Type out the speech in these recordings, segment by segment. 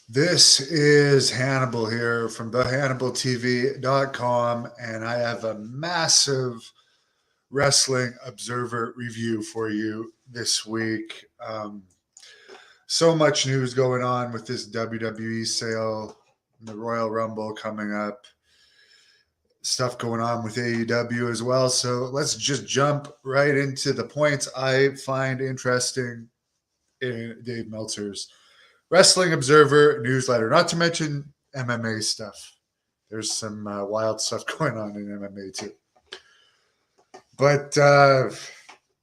This is Hannibal here from the HannibalTV.com, and I have a massive Wrestling Observer review for you this week. So much news going on with this WWE sale, the Royal Rumble coming up, stuff going on with AEW as well. So let's just jump right into the points I find interesting in Dave Meltzer's Wrestling Observer newsletter, not to mention MMA stuff. There's some wild stuff going on in MMA too. But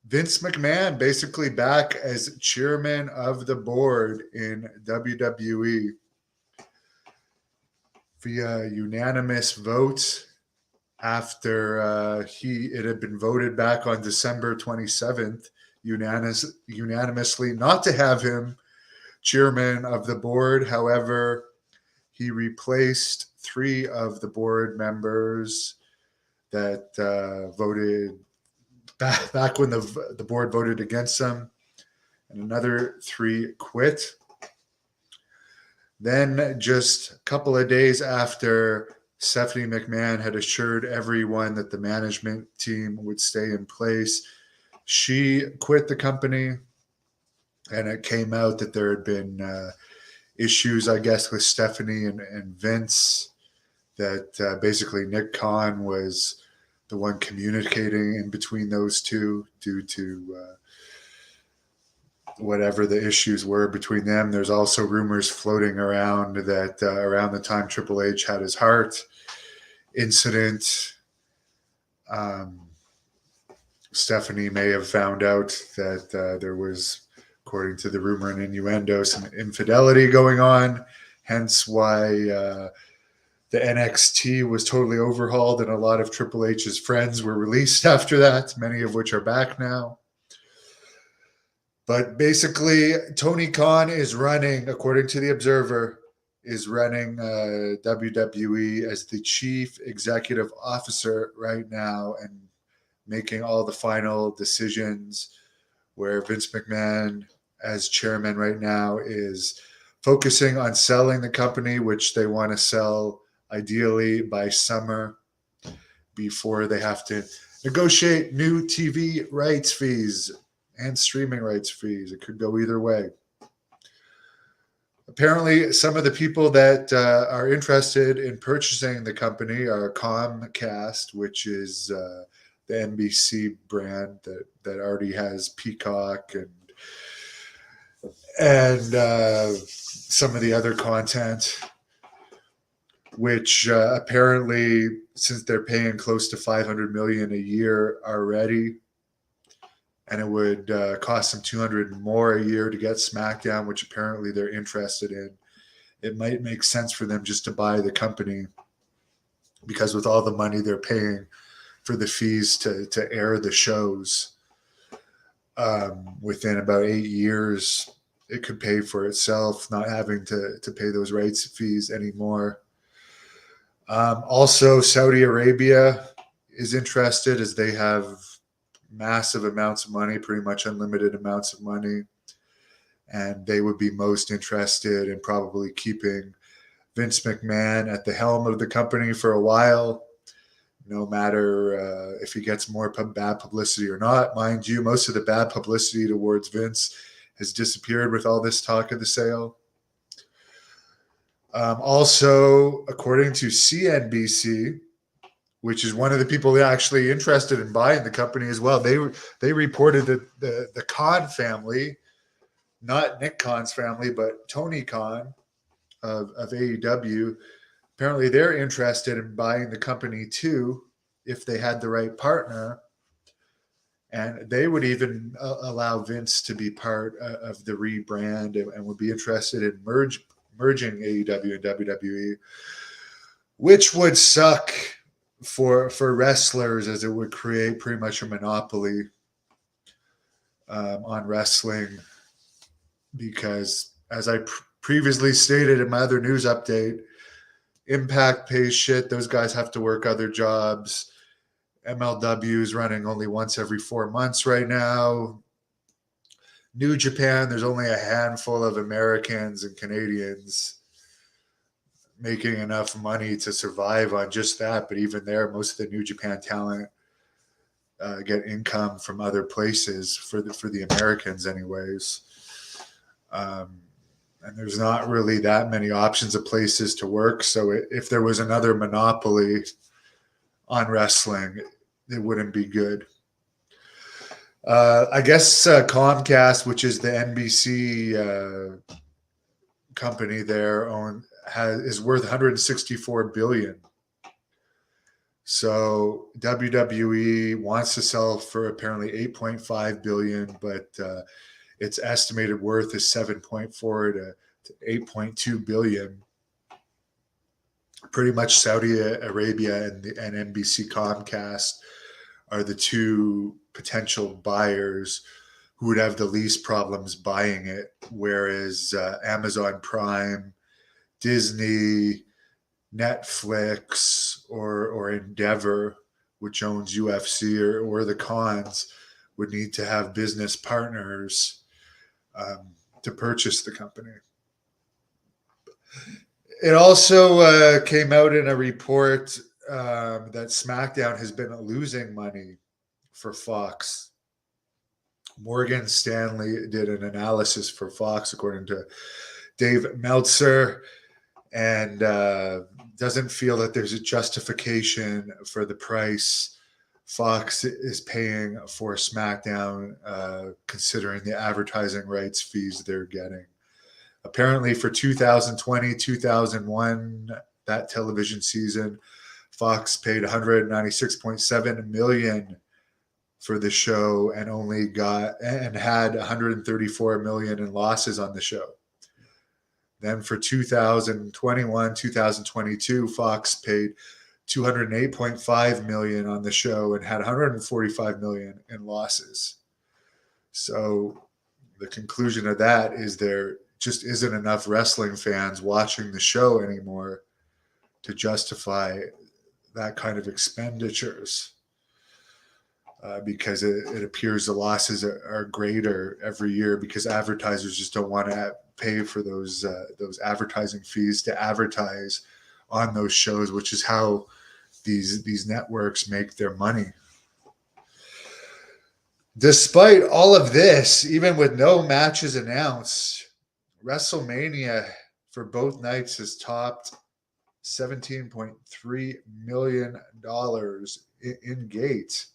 Vince McMahon basically back as chairman of the board in WWE via unanimous vote after it had been voted back on December 27th unanimously not to have him chairman of the board. However, he replaced 3 of the board members that voted back when the board voted against him, and another 3 quit. Then, just a couple of days after Stephanie McMahon had assured everyone that the management team would stay in place, she quit the company. And it came out that there had been issues, I guess, with Stephanie and Vince, that basically Nick Khan was the one communicating in between those two due to whatever the issues were between them. There's also rumors floating around that around the time Triple H had his heart incident, Stephanie may have found out that there was, according to the rumor and innuendo, some infidelity going on, hence why the NXT was totally overhauled and a lot of Triple H's friends were released after that, many of which are back now. But basically, Tony Khan is running, according to The Observer, is running WWE as the chief executive officer right now and making all the final decisions, where Vince McMahon, as chairman right now, is focusing on selling the company, which they want to sell ideally by summer before they have to negotiate new TV rights fees and streaming rights fees. It could go either way. Apparently, some of the people that are interested in purchasing the company are Comcast, which is the NBC brand that already has Peacock and some of the other content, which apparently, since they're paying close to $500 million a year already, and it would cost them $200 more a year to get SmackDown, which apparently they're interested in, it might make sense for them just to buy the company, because with all the money they're paying for the fees to air the shows, within about 8 years, it could pay for itself, not having to pay those rights fees anymore. Also, Saudi Arabia is interested, as they have massive amounts of money, pretty much unlimited amounts of money. And they would be most interested in probably keeping Vince McMahon at the helm of the company for a while, no matter if he gets more bad publicity or not. Mind you, most of the bad publicity towards Vince has disappeared with all this talk of the sale. Also, according to CNBC, which is one of the people that actually interested in buying the company as well, they reported that the Khan family, not Nick Khan's family, but Tony Khan of AEW, apparently they're interested in buying the company too, if they had the right partner. And they would even allow Vince to be part of the rebrand and would be interested in merging AEW and WWE, which would suck for wrestlers, as it would create pretty much a monopoly on wrestling. Because, as I previously stated in my other news update, Impact pays shit. Those guys have to work other jobs. MLW is running only once every 4 months right now. New Japan, there's only a handful of Americans and Canadians making enough money to survive on just that. But even there, most of the New Japan talent get income from other places for the Americans, anyways. And there's not really that many options of places to work. So if there was another monopoly on wrestling, it wouldn't be good. I guess Comcast, which is the NBC company there, is worth $164 billion. So WWE wants to sell for apparently $8.5 billion, but its estimated worth is $7.4 to $8.2 billion. Pretty much Saudi Arabia and NBC Comcast are the two potential buyers who would have the least problems buying it, whereas Amazon Prime, Disney, Netflix, or Endeavor, which owns UFC, or the Cons, would need to have business partners to purchase the company. It also came out in a report that SmackDown has been losing money for Fox. Morgan Stanley did an analysis for Fox, according to Dave Meltzer, and doesn't feel that there's a justification for the price Fox is paying for SmackDown, considering the advertising rights fees they're getting. Apparently for 2020, 2001, that television season, Fox paid $196.7 million for the show and had $134 million in losses on the show. Then for 2021, 2022, Fox paid $208.5 million on the show and had $145 million in losses. So the conclusion of that is there just isn't enough wrestling fans watching the show anymore to justify that kind of expenditures, because it appears the losses are greater every year because advertisers just don't want to pay for those advertising fees to advertise on those shows, which is how these networks make their money. Despite all of this, even with no matches announced, WrestleMania for both nights has topped $17.3 million in gate.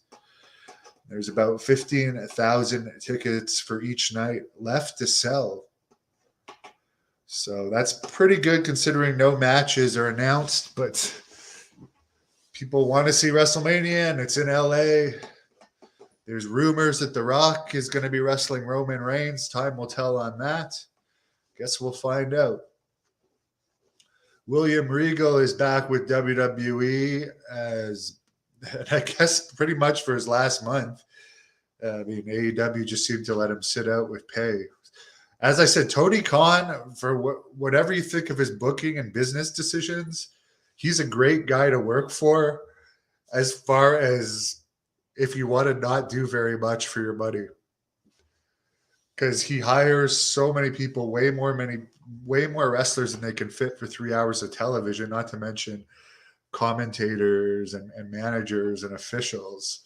There's about 15,000 tickets for each night left to sell. So that's pretty good considering no matches are announced, but people want to see WrestleMania and it's in LA. There's rumors that The Rock is going to be wrestling Roman Reigns. Time will tell on that. Guess we'll find out. William Regal is back with WWE I guess pretty much for his last month. I mean, AEW just seemed to let him sit out with pay. As I said, Tony Khan, for whatever you think of his booking and business decisions, he's a great guy to work for as far as if you want to not do very much for your money. Because he hires so many people, way more wrestlers than they can fit for 3 hours of television, not to mention commentators and managers and officials.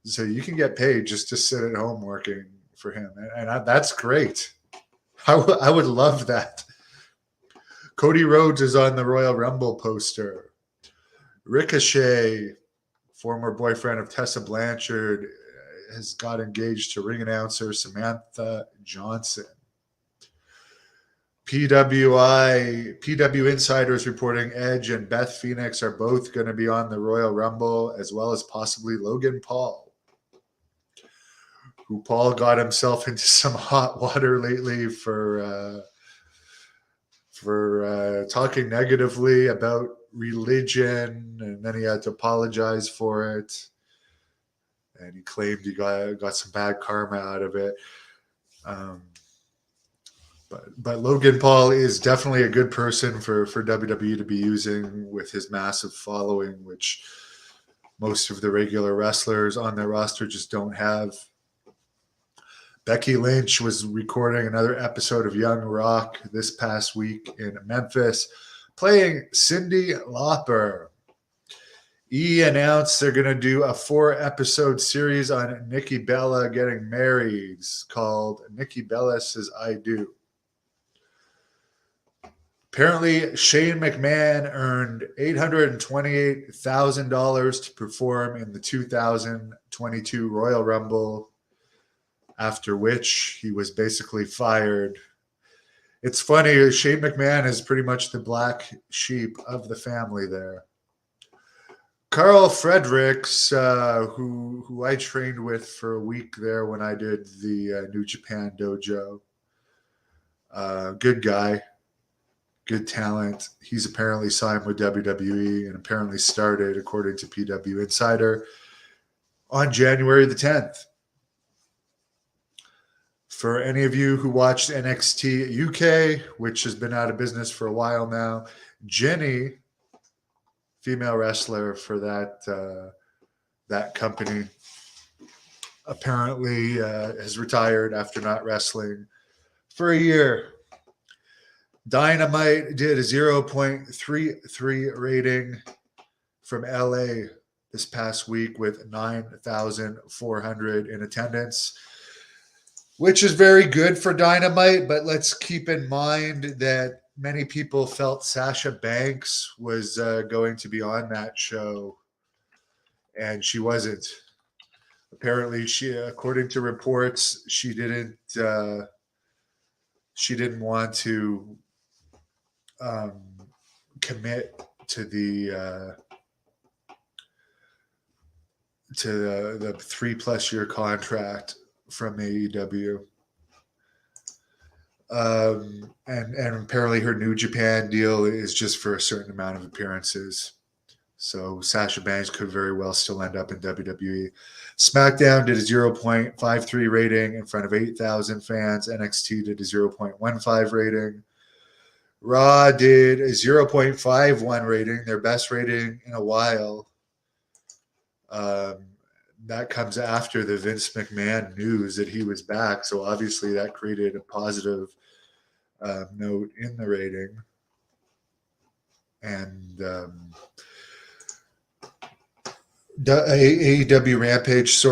So you can get paid just to sit at home working for him. And that's great. I would love that. Cody Rhodes is on the Royal Rumble poster. Ricochet, former boyfriend of Tessa Blanchard, has got engaged to ring announcer Samantha Johnson. PW Insiders reporting Edge and Beth Phoenix are both going to be on the Royal Rumble, as well as possibly Logan Paul, who Paul got himself into some hot water lately for talking negatively about religion, and then he had to apologize for it. And he claimed he got some bad karma out of it. But Logan Paul is definitely a good person for WWE to be using with his massive following, which most of the regular wrestlers on their roster just don't have. Becky Lynch was recording another episode of Young Rock this past week in Memphis. playing Cyndi Lauper. Announced they're going to do a 4-episode series on Nikki Bella getting married called Nikki Bella Says I Do. Apparently, Shane McMahon earned $828,000 to perform in the 2022 Royal Rumble, after which he was basically fired. It's funny, Shane McMahon is pretty much the black sheep of the family there. Carl Fredericks, who I trained with for a week there when I did the New Japan Dojo. Good guy, good talent. He's apparently signed with WWE and apparently started, according to PW Insider, on January the 10th. For any of you who watched NXT UK, which has been out of business for a while now, Jenny, female wrestler for that company, apparently has retired after not wrestling for a year. Dynamite did a 0.33 rating from LA this past week with 9,400 in attendance, which is very good for Dynamite, but let's keep in mind that many people felt Sasha Banks was going to be on that show, and she wasn't. Apparently, she, according to reports, she didn't want to commit to the 3+ year contract from AEW. And apparently her New Japan deal is just for a certain amount of appearances. So Sasha Banks could very well still end up in WWE. SmackDown did a 0.53 rating in front of 8,000 fans. NXT did a 0.15 rating. Raw did a 0.51 rating, their best rating in a while. That comes after the Vince McMahon news that he was back. So obviously that created a positive note in the rating. And AEW Rampage,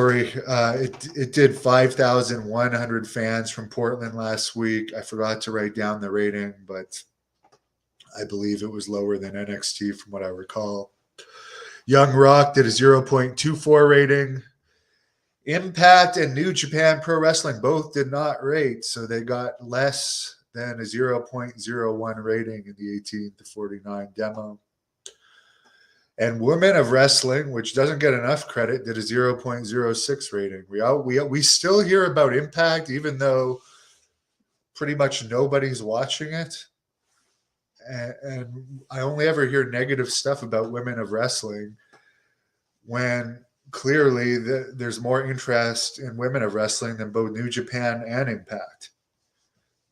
it did 5,100 fans from Portland last week. I forgot to write down the rating, but I believe it was lower than NXT from what I recall. Young Rock did a 0.24 rating. Impact and New Japan Pro Wrestling both did not rate, so they got less than a 0.01 rating in the 18 to 49 demo. And Women of Wrestling, which doesn't get enough credit, did a 0.06 rating. We still hear about Impact, even though pretty much nobody's watching it. And I only ever hear negative stuff about Women of Wrestling when clearly there's more interest in Women of Wrestling than both New Japan and Impact,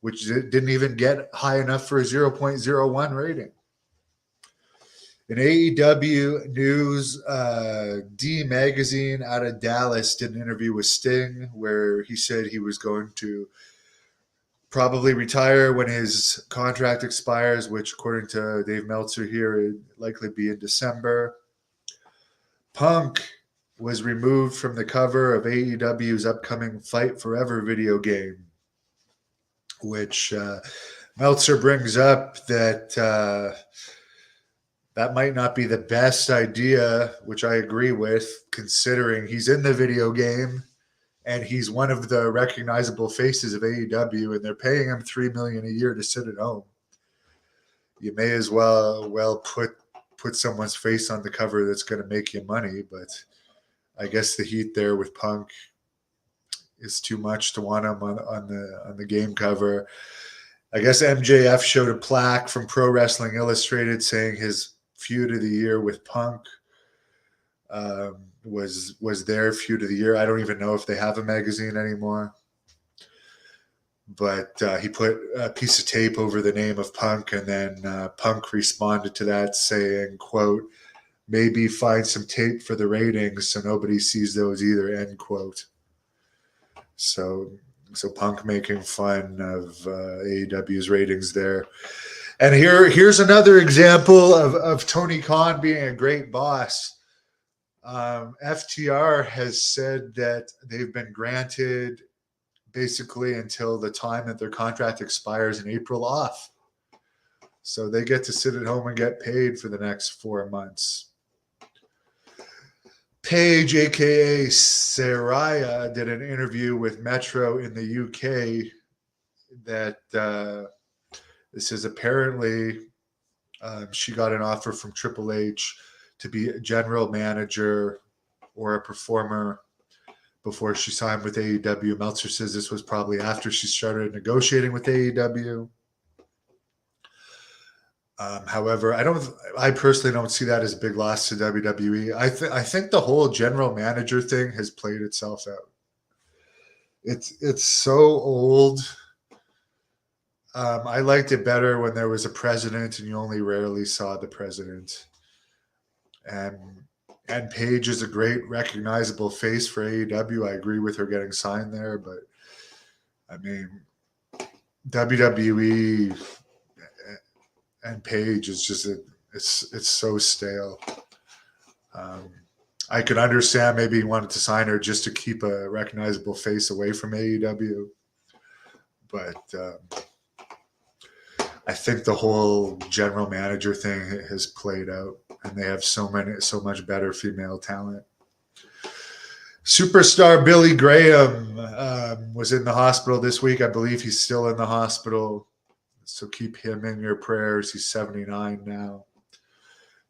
which didn't even get high enough for a 0.01 rating. In AEW news, D Magazine out of Dallas did an interview with Sting where he said he was going to probably retire when his contract expires, which according to Dave Meltzer here, would likely be in December. Punk was removed from the cover of AEW's upcoming Fight Forever video game, which Meltzer brings up that that might not be the best idea, which I agree with, considering he's in the video game and he's one of the recognizable faces of AEW, and they're paying him $3 million a year to sit at home. You may as well put someone's face on the cover that's going to make you money, but I guess the heat there with Punk is too much to want him on the game cover. I guess MJF showed a plaque from Pro Wrestling Illustrated saying his feud of the year with Punk was their feud of the year. I don't even know if they have a magazine anymore. But he put a piece of tape over the name of Punk, and then Punk responded to that saying, quote, "Maybe find some tape for the ratings so nobody sees those either," end quote. So Punk making fun of AEW's ratings there. And here's another example of Tony Khan being a great boss. FTR has said that they've been granted basically until the time that their contract expires in April off. So they get to sit at home and get paid for the next 4 months. Paige, aka Saraya, did an interview with Metro in the UK that this is apparently she got an offer from Triple H to be a general manager or a performer before she signed with AEW. Meltzer says this was probably after she started negotiating with AEW. However, I personally don't see that as a big loss to WWE. I think the whole general manager thing has played itself out. It's so old. I liked it better when there was a president and you only rarely saw the president. And Paige is a great recognizable face for AEW. I agree with her getting signed there, but I mean, WWE and Paige is just it's so stale. I could understand maybe he wanted to sign her just to keep a recognizable face away from AEW, but I think the whole general manager thing has played out, and they have so much better female talent. Superstar Billy Graham was in the hospital this week. I believe he's still in the hospital. So keep him in your prayers. He's 79 now.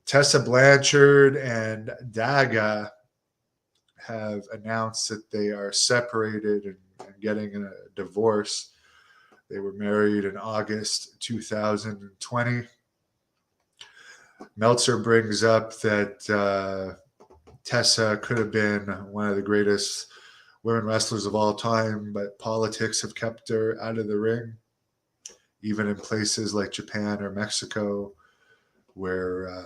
Tessa Blanchard and Daga have announced that they are separated and getting a divorce. They were married in August 2020. Meltzer brings up that Tessa could have been one of the greatest women wrestlers of all time, but politics have kept her out of the ring. Even in places like Japan or Mexico, where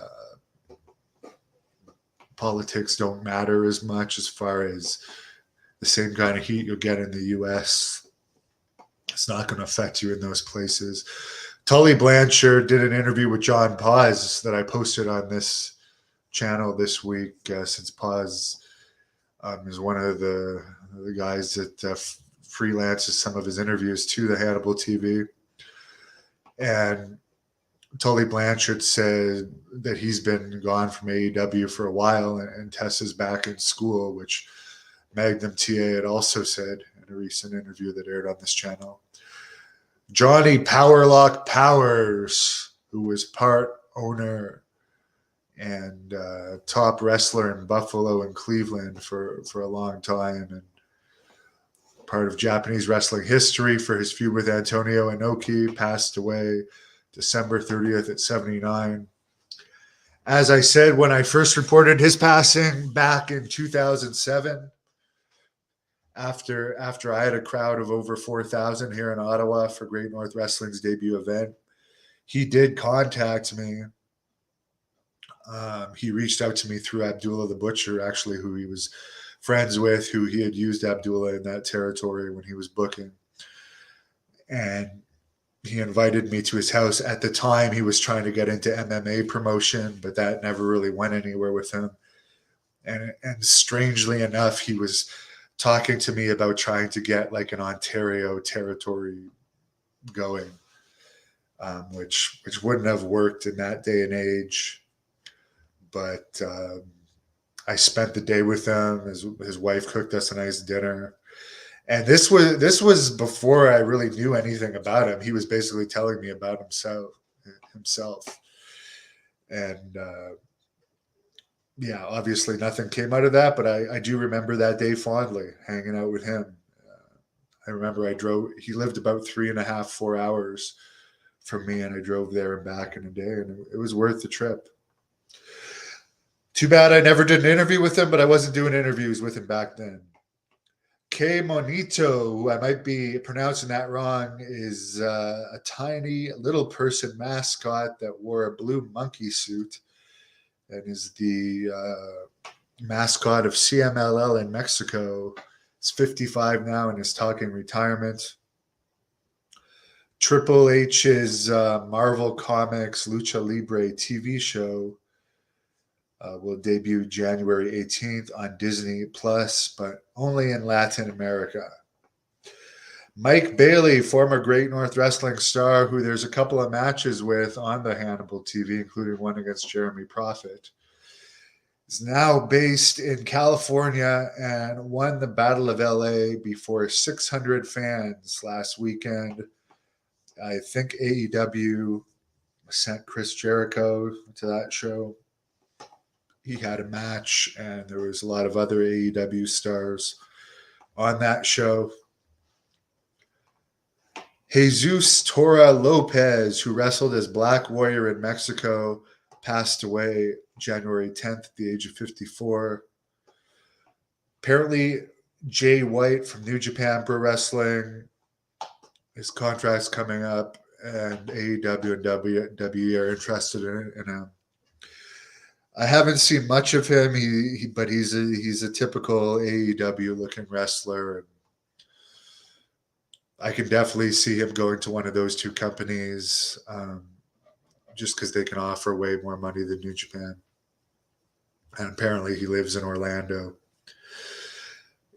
politics don't matter as much as far as the same kind of heat you'll get in the U.S., it's not going to affect you in those places. Tully Blanchard did an interview with John Paz that I posted on this channel this week, since Paz is one of the guys that freelances some of his interviews to the Hannibal TV. And Tully Blanchard said that he's been gone from AEW for a while, and Tessa's back in school, which Magnum TA had also said in a recent interview that aired on this channel. Johnny Powerlock Powers, who was part owner and top wrestler in Buffalo and Cleveland for a long time, and part of Japanese wrestling history for his feud with Antonio Inoki, passed away December 30th at 79. As I said, when I first reported his passing back in 2007, after I had a crowd of over 4,000 here in Ottawa for Great North Wrestling's debut event, he did contact me. He reached out to me through Abdullah the Butcher, actually, who he was friends with, who he had used Abdullah in that territory when he was booking. And he invited me to his house. At the time, he was trying to get into MMA promotion, but that never really went anywhere with him. And strangely enough, he was talking to me about trying to get like an Ontario territory going, which wouldn't have worked in that day and age. But I spent the day with him. His wife cooked us a nice dinner. And this was before I really knew anything about him. He was basically telling me about himself. And yeah, obviously nothing came out of that, but I do remember that day fondly, hanging out with him. I remember he lived about 3.5, 4 hours from me, and I drove there and back in a day, and it was worth the trip. Too bad I never did an interview with him, but I wasn't doing interviews with him back then. K Monito, who I might be pronouncing that wrong, is a tiny little person mascot that wore a blue monkey suit and is the mascot of CMLL in Mexico. He's 55 now and is talking retirement. Triple H's Marvel Comics Lucha Libre TV show will debut January 18th on Disney Plus, but only in Latin America. Mike Bailey, former Great North Wrestling star, who there's a couple of matches with on the Hannibal TV, including one against Jeremy Prophet, is now based in California and won the Battle of LA before 600 fans last weekend. I think AEW sent Chris Jericho to that show. He had a match, and there was a lot of other AEW stars on that show. Jesus Tora Lopez, who wrestled as Black Warrior in Mexico, passed away January 10th at the age of 54. Apparently, Jay White from New Japan Pro Wrestling, his contract's coming up, and AEW and WWE are interested in him. I haven't seen much of him, but he's a typical AEW looking wrestler. I can definitely see him going to one of those two companies, just because they can offer way more money than New Japan. And apparently he lives in Orlando.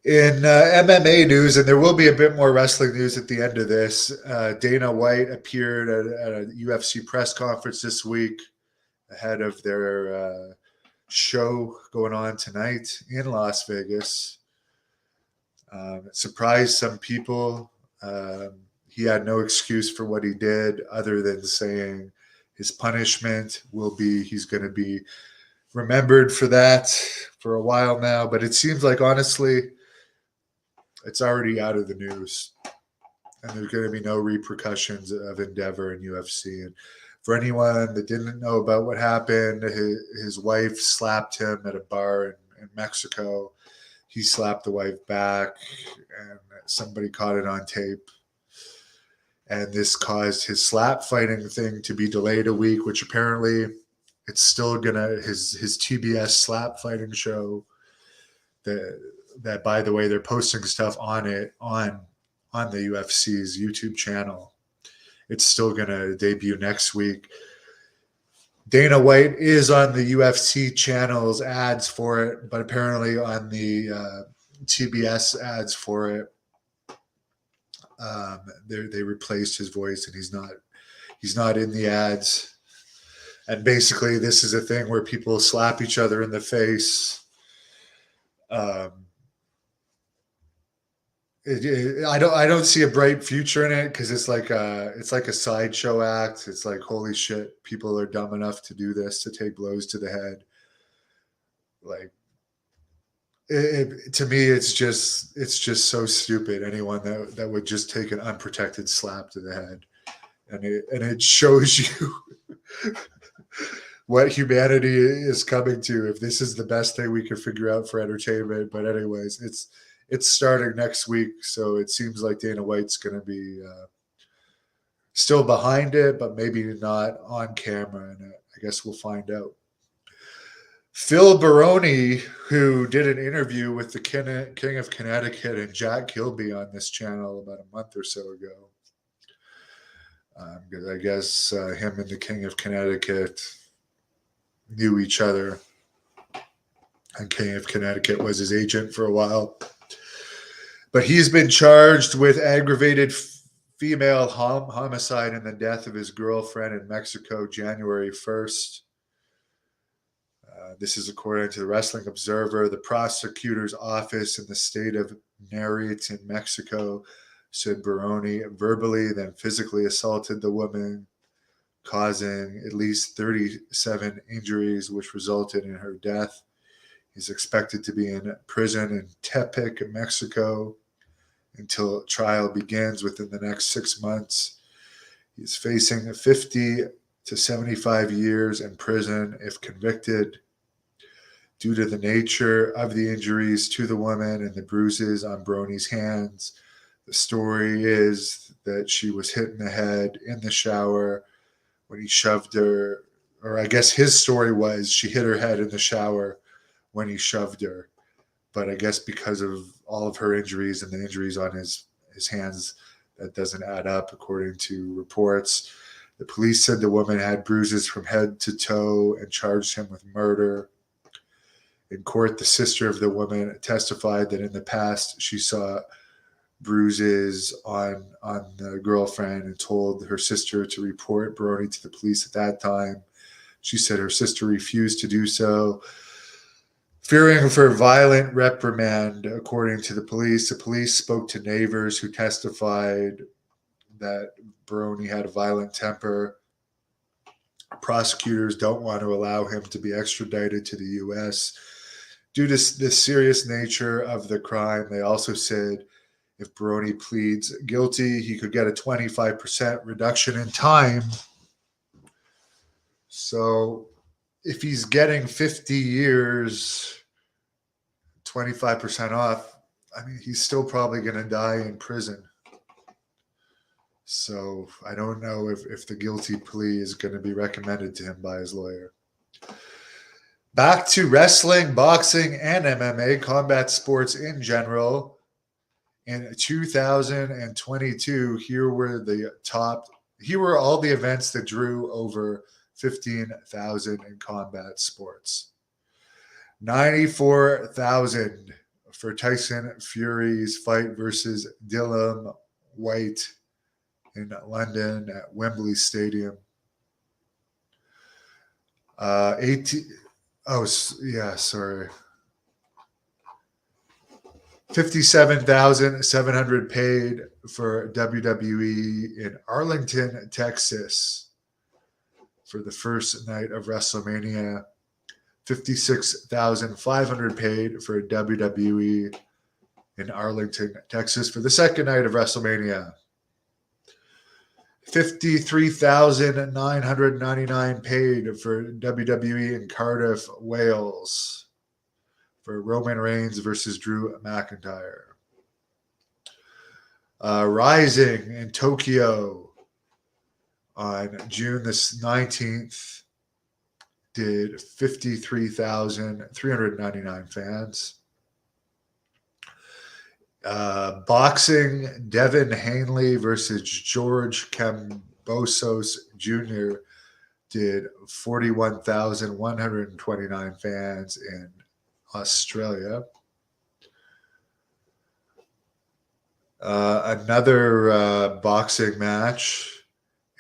In MMA news, and there will be a bit more wrestling news at the end of this, Dana White appeared at a UFC press conference this week ahead of their show going on tonight in Las Vegas. It surprised some people. He had no excuse for what he did other than saying his punishment will be he's going to be remembered for that for a while now. But it seems like, honestly, it's already out of the news. And there's going to be no repercussions of Endeavor and UFC. And for anyone that didn't know about what happened, his wife slapped him at a bar in Mexico. He slapped the wife back, and somebody caught it on tape. And this caused his slap fighting thing to be delayed a week, which apparently it's still his TBS slap fighting show that by the way, they're posting stuff on it on the UFC's YouTube channel. It's still gonna debut next week. Dana White is on the UFC channel's ads for it, but apparently on the TBS ads for it, they replaced his voice, and he's not in the ads. And basically, this is a thing where people slap each other in the face. I don't see a bright future in it, because it's like a sideshow act. It's like, holy shit, people are dumb enough to do this, to take blows to the head. Like, to me, it's just so stupid. Anyone that would just take an unprotected slap to the head, and it shows you what humanity is coming to if this is the best thing we can figure out for entertainment. But anyways, it's starting next week, so it seems like Dana White's going to be still behind it, but maybe not on camera, and I guess we'll find out. Phil Baroni, who did an interview with the King of Connecticut and Jack Kilby on this channel about a month or so ago, because I guess him and the King of Connecticut knew each other, and King of Connecticut was his agent for a while. But he's been charged with aggravated female homicide in the death of his girlfriend in Mexico, January 1st. This is according to the Wrestling Observer. The prosecutor's office in the state of Nayarit in Mexico said Baroni verbally, then physically assaulted the woman, causing at least 37 injuries, which resulted in her death. He's expected to be in prison in Tepic, Mexico, until trial begins within the next 6 months. He's facing 50 to 75 years in prison if convicted. Due to the nature of the injuries to the woman and the bruises on Baroni's hands, the story is that she was hit in the head in the shower when he shoved her, or I guess his story was she hit her head in the shower when he shoved her. But I guess because of all of her injuries and the injuries on his hands, That doesn't add up, according to reports. The police said the woman had bruises from head to toe and charged him with murder. In court, the sister of the woman testified that in the past she saw bruises on the girlfriend and told her sister to report Baroni to the police at that time. She said her sister refused to do so, fearing for violent reprimand, according to the police. The police spoke to neighbors who testified that Baroni had a violent temper. Prosecutors don't want to allow him to be extradited to the U.S. due to the serious nature of the crime. They also said if Baroni pleads guilty, he could get a 25% reduction in time. So if he's getting 50 years, 25% off, I mean, he's still probably going to die in prison. So I don't know if the guilty plea is going to be recommended to him by his lawyer. Back to wrestling, boxing, and MMA, combat sports in general. In 2022, here were all the events that drew over 15,000 in combat sports. 94,000 for Tyson Fury's fight versus Dillian Whyte in London at Wembley Stadium. 57,700 paid for WWE in Arlington, Texas for the first night of WrestleMania. 56,500 paid for WWE in Arlington, Texas for the second night of WrestleMania. 53,999 paid for WWE in Cardiff, Wales for Roman Reigns versus Drew McIntyre. Rising in Tokyo on June the 19th did 53,399 fans. Boxing, Devin Haney versus George Kambosos Jr. did 41,129 fans in Australia. Another boxing match,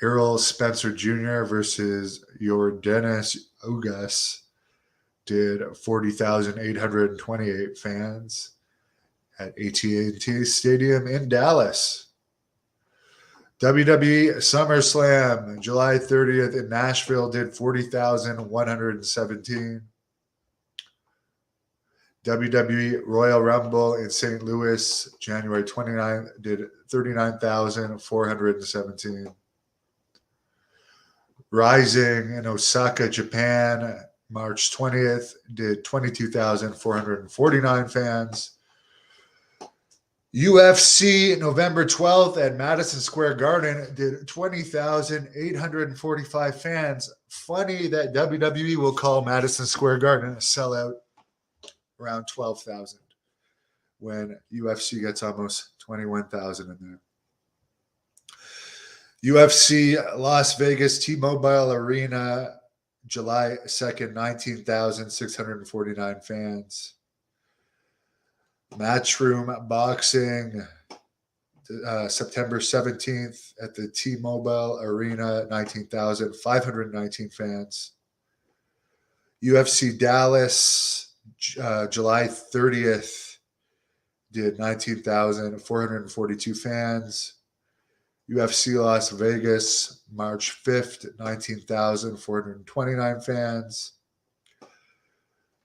Errol Spencer Jr. versus Yordenis Ugas did 40,828 fans at AT&T Stadium in Dallas. WWE SummerSlam, July 30th in Nashville, did 40,117. WWE Royal Rumble in St. Louis, January 29th, did 39,417. Rising in Osaka, Japan, March 20th, did 22,449 fans. UFC November 12th at Madison Square Garden did 20,845 fans. Funny that WWE will call Madison Square Garden a sellout around 12,000 when UFC gets almost 21,000 in there. UFC Las Vegas T-Mobile Arena, July 2nd, 19,649 fans. Matchroom Boxing, September 17th at the T-Mobile Arena, 19,519 fans. UFC Dallas, July 30th, did 19,442 fans. UFC Las Vegas, March 5th, 19,429 fans.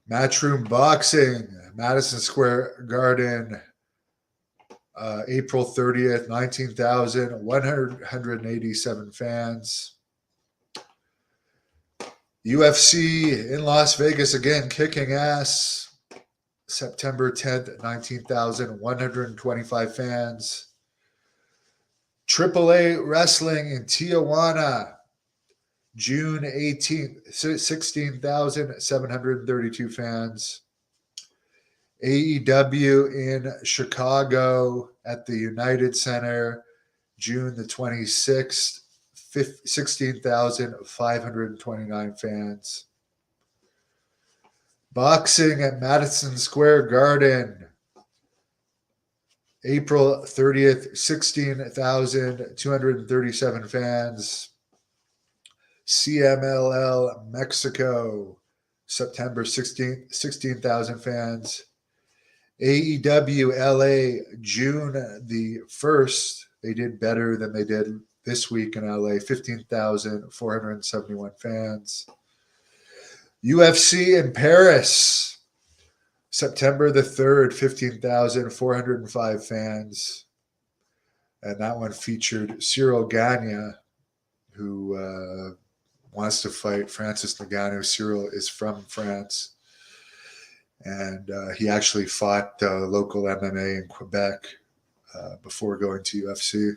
Matchroom Boxing, Madison Square Garden, April 30th, 19,187 fans. UFC in Las Vegas, again, kicking ass, September 10th, 19,125 fans. AAA Wrestling in Tijuana, June 18th, 16,732 fans. AEW in Chicago at the United Center, June the 26th, 16,529 fans. Boxing at Madison Square Garden, April 30th, 16,237 fans. CMLL Mexico, September 16th, 16,000 fans. AEW LA, June the 1st. They did better than they did this week in LA, 15,471 fans. UFC in Paris, September the 3rd, 15,405 fans. And that one featured Cyril Gane, who wants to fight Francis Ngannou. Cyril is from France. And he actually fought local MMA in Quebec before going to UFC.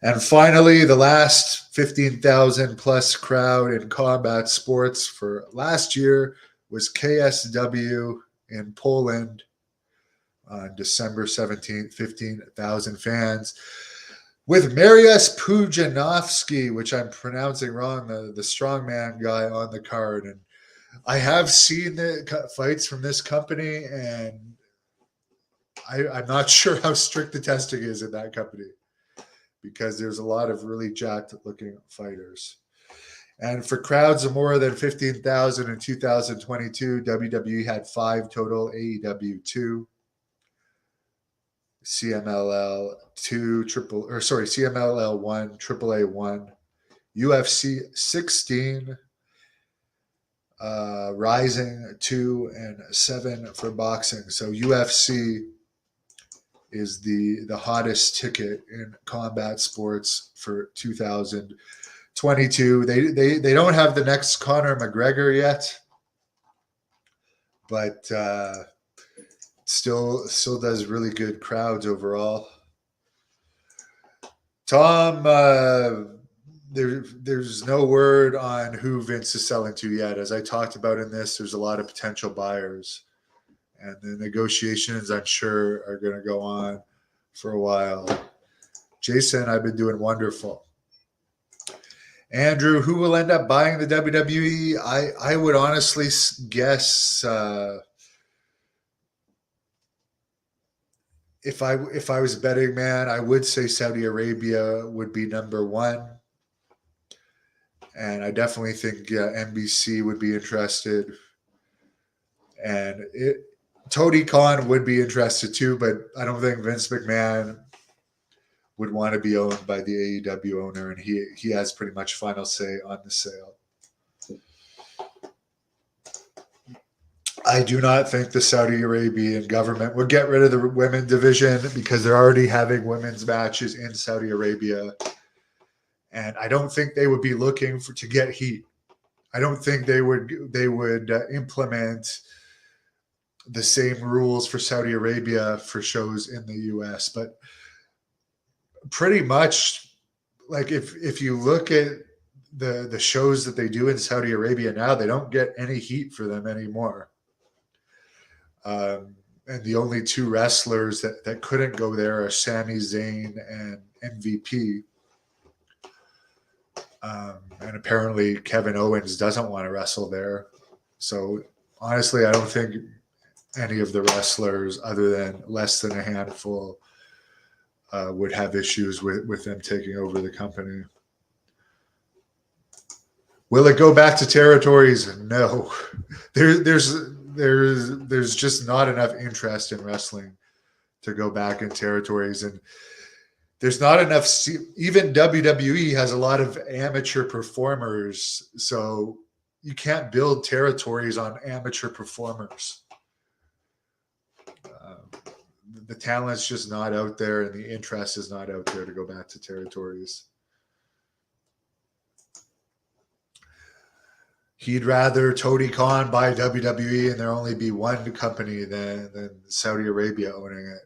And finally, the last 15,000 plus crowd in combat sports for last year was KSW in Poland on December 17th, 15,000 fans. With Mariusz Pudzianowski, which I'm pronouncing wrong, the strongman guy on the card. And I have seen the fights from this company, and I'm not sure how strict the testing is in that company, because there's a lot of really jacked-looking fighters. And for crowds of more than 15,000 in 2022, WWE had 5 total, AEW 2, CMLL 2, CMLL 1, AAA 1, UFC 16, Rising 2, and 7 for boxing. So UFC is the hottest ticket in combat sports for 2022. They don't have the next Conor McGregor yet, but still does really good crowds overall. Tom, there's no word on who Vince is selling to yet. As I talked about in this, there's a lot of potential buyers. And the negotiations, I'm sure, are going to go on for a while. Jason, I've been doing wonderful. Andrew, who will end up buying the WWE? I would honestly guess if I was a betting man, I would say Saudi Arabia would be number 1. And I definitely think NBC would be interested. And Tony Khan would be interested too, but I don't think Vince McMahon would want to be owned by the AEW owner, and he has pretty much final say on the sale. I do not think the Saudi Arabian government would get rid of the women division, because they're already having women's matches in Saudi Arabia, and I don't think they would be looking to get heat. I don't think they would implement the same rules for Saudi Arabia for shows in the US. But pretty much, like, if you look at the shows that they do in Saudi Arabia now, they don't get any heat for them anymore. And the only 2 wrestlers that couldn't go there are Sami Zayn and MVP. And apparently Kevin Owens doesn't want to wrestle there. So honestly, I don't think any of the wrestlers, other than less than a handful, would have issues with them taking over the company. Will it go back to territories? No. There's just not enough interest in wrestling to go back in territories, and there's not enough. Even WWE has a lot of amateur performers, so you can't build territories on amateur performers. The talent's just not out there, and the interest is not out there to go back to territories. He'd rather Tony Khan buy WWE and there only be one company than Saudi Arabia owning it.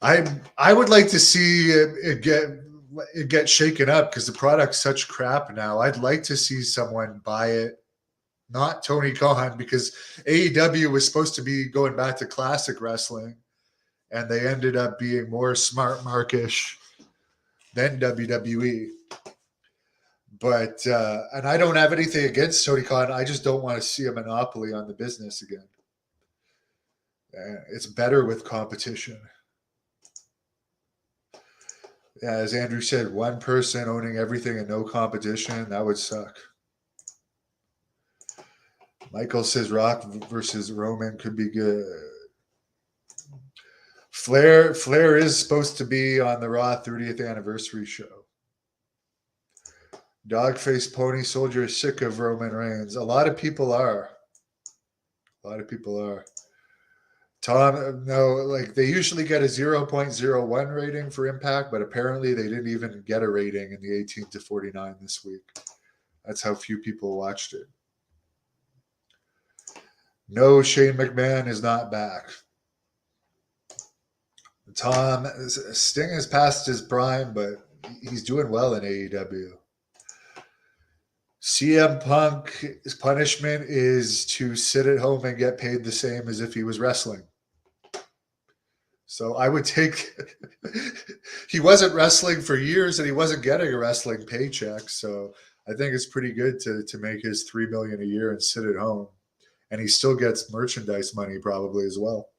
I would like to see it get shaken up, because the product's such crap now. I'd like to see someone buy it, not Tony Khan, because AEW was supposed to be going back to classic wrestling, and they ended up being more smart markish than WWE. But and I don't have anything against Tony Khan. I just don't want to see a monopoly on the business again. It's better with competition. Yeah, as Andrew said, one person owning everything and no competition, that would suck. Michael says Rock versus Roman could be good. Flair is supposed to be on the Raw 30th anniversary show. Dogface Pony Soldier is sick of Roman Reigns. A lot of people are. Tom, no, like they usually get a 0.01 rating for Impact, but apparently they didn't even get a rating in the 18 to 49 this week. That's how few people watched it. No, Shane McMahon is not back. Tom, Sting has passed his prime, but he's doing well in AEW. CM Punk's punishment is to sit at home and get paid the same as if he was wrestling. So I would take he wasn't wrestling for years and he wasn't getting a wrestling paycheck. So I think it's pretty good to make his $3 million a year and sit at home. And he still gets merchandise money probably as well.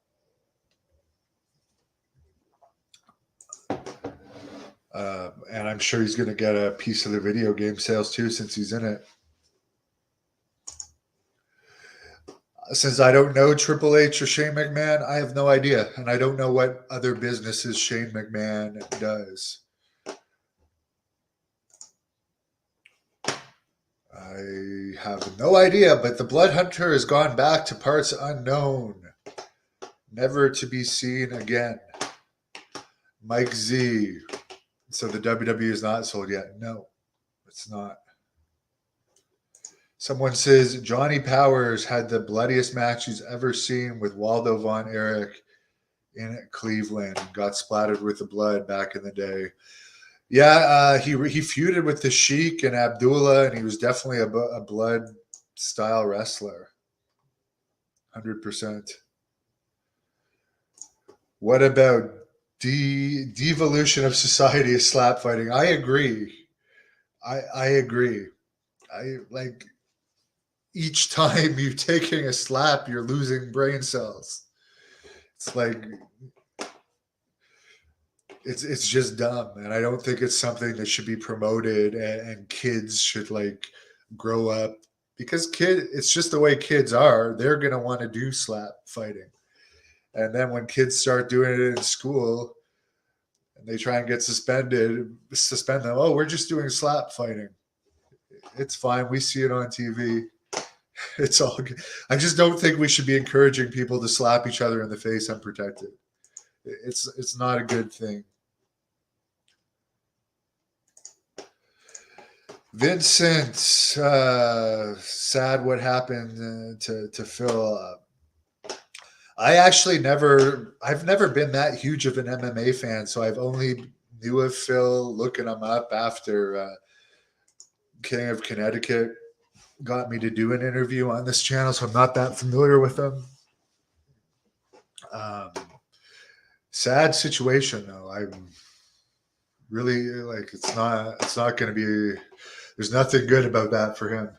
And I'm sure he's going to get a piece of the video game sales too, since he's in it. Since I don't know Triple H or Shane McMahon, I have no idea. And I don't know what other businesses Shane McMahon does. I have no idea, but the Blood Hunter has gone back to parts unknown, never to be seen again. Mike Z. So the WWE is not sold yet. No, it's not. Someone says Johnny Powers had the bloodiest match he's ever seen with Waldo Von Erich in Cleveland. Got splattered with the blood back in the day. Yeah, he feuded with the Sheik and Abdullah, and he was definitely a blood-style wrestler. 100%. What about devolution of society is slap fighting? I agree. I agree. I like each time you're taking a slap, you're losing brain cells. It's like it's just dumb, and I don't think it's something that should be promoted, and kids should like grow up because it's just the way kids are. They're gonna want to do slap fighting, and then when kids start doing it in school and they try and get suspend them. Oh, we're just doing slap fighting. It's fine. We see it on TV. It's all good. I just don't think we should be encouraging people to slap each other in the face unprotected. It's not a good thing. Vincent, sad what happened to Phil. I've never been that huge of an MMA fan, so I've only knew of Phil, looking him up after King of Connecticut got me to do an interview on this channel, so I'm not that familiar with him. Sad situation though. I'm really like it's not going to be. There's nothing good about that for him.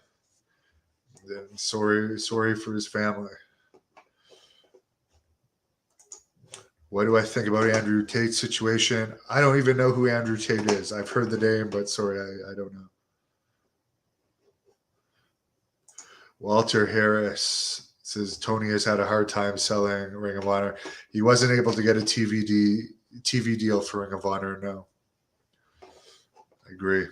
I'm sorry for his family. What do I think about Andrew Tate's situation? I don't even know who Andrew Tate is. I've heard the name, but sorry, I don't know. Walter Harris says Tony has had a hard time selling Ring of Honor. He wasn't able to get a TV deal for Ring of Honor, no. I agree.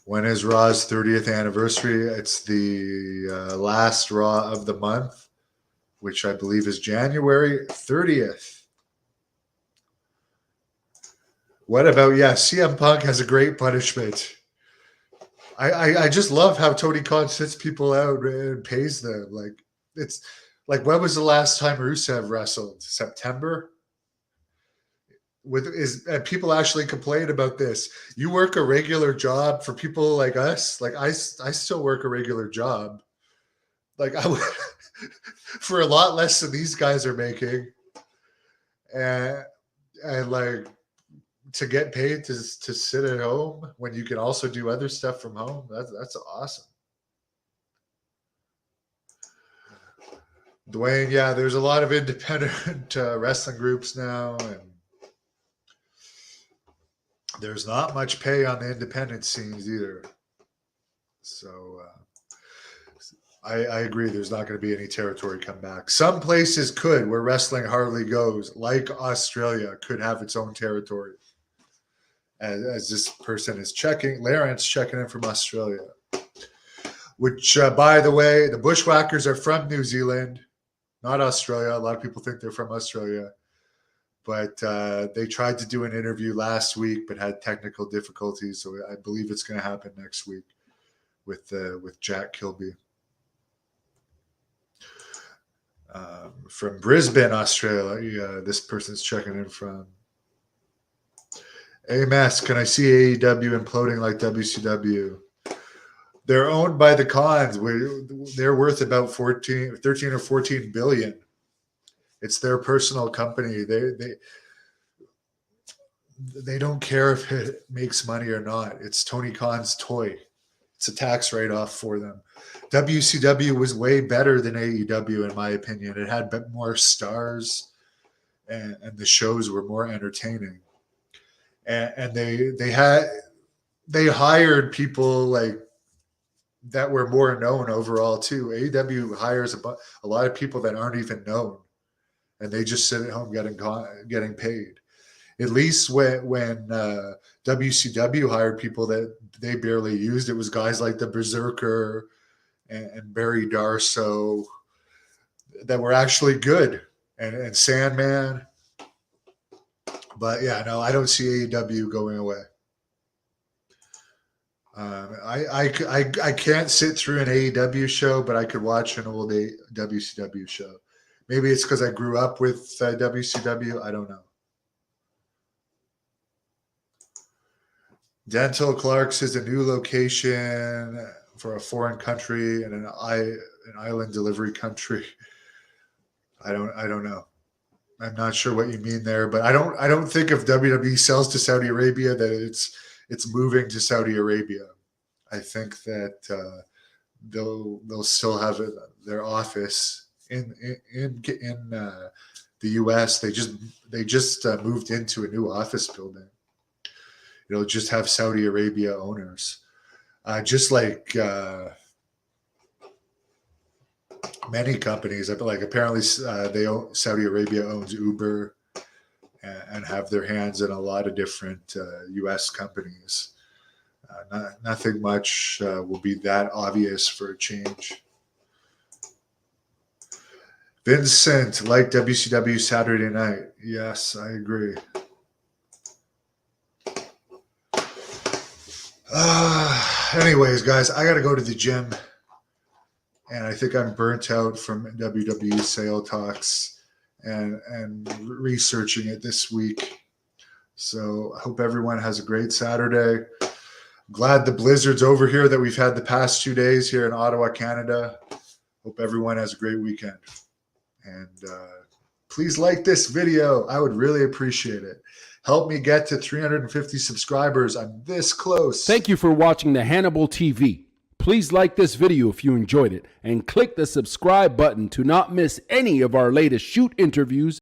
When is Raw's 30th anniversary? It's the last Raw of the month, which I believe is January 30th. What about, CM Punk has a great punishment. I just love how Tony Khan sits people out and pays them. Like, it's like, when was the last time Rusev wrestled? September? And people actually complain about this. You work a regular job for people like us. Like I still work a regular job. Like I would for a lot less than these guys are making. and like to get paid to sit at home when you can also do other stuff from home. That's awesome. Dwayne, yeah, there's a lot of independent wrestling groups now, and there's not much pay on the independent scenes either. So I agree. There's not going to be any territory come back. Some places could, where wrestling hardly goes, like Australia, could have its own territory. As this person is checking, Lawrence checking in from Australia. Which, by the way, the Bushwhackers are from New Zealand, not Australia. A lot of people think they're from Australia. But they tried to do an interview last week, but had technical difficulties. So I believe it's going to happen next week with Jack Kilby. From Brisbane, Australia, this person's checking in from. AMS, can I see AEW imploding like WCW? They're owned by the Khans. They're worth about 13 or 14 billion. It's their personal company. They don't care if it makes money or not. It's Tony Khan's toy. It's a tax write-off for them. WCW was way better than AEW, in my opinion. It had more stars, and the shows were more entertaining. And they hired people like that were more known overall too. AEW hires a lot of people that aren't even known, and they just sit at home getting paid. At least when WCW hired people that they barely used, it was guys like the Berserker and Barry Darso that were actually good, and Sandman. But yeah, no, I don't see AEW going away. I can't sit through an AEW show, but I could watch an old WCW show. Maybe it's because I grew up with WCW. I don't know. Dental Clark's is a new location for a foreign country and an island delivery country. I don't know. I'm not sure what you mean there, but I don't think if WWE sells to Saudi Arabia that it's moving to Saudi Arabia. I think that they'll still have their office in the U.S. They just moved into a new office building. It'll just have Saudi Arabia owners, just like many companies. Like apparently, Saudi Arabia owns Uber and have their hands in a lot of different U.S. companies. Nothing much will be that obvious for a change. Vincent, like WCW Saturday night. Yes, I agree. Anyways, guys, I got to go to the gym. And I think I'm burnt out from WWE sale talks and researching it this week. So I hope everyone has a great Saturday. Glad the blizzard's over here that we've had the past 2 days here in Ottawa, Canada. Hope everyone has a great weekend. And please like this video. I would really appreciate it. Help me get to 350 subscribers. I'm this close. Thank you for watching the Hannibal TV. Please like this video if you enjoyed it and click the subscribe button to not miss any of our latest shoot interviews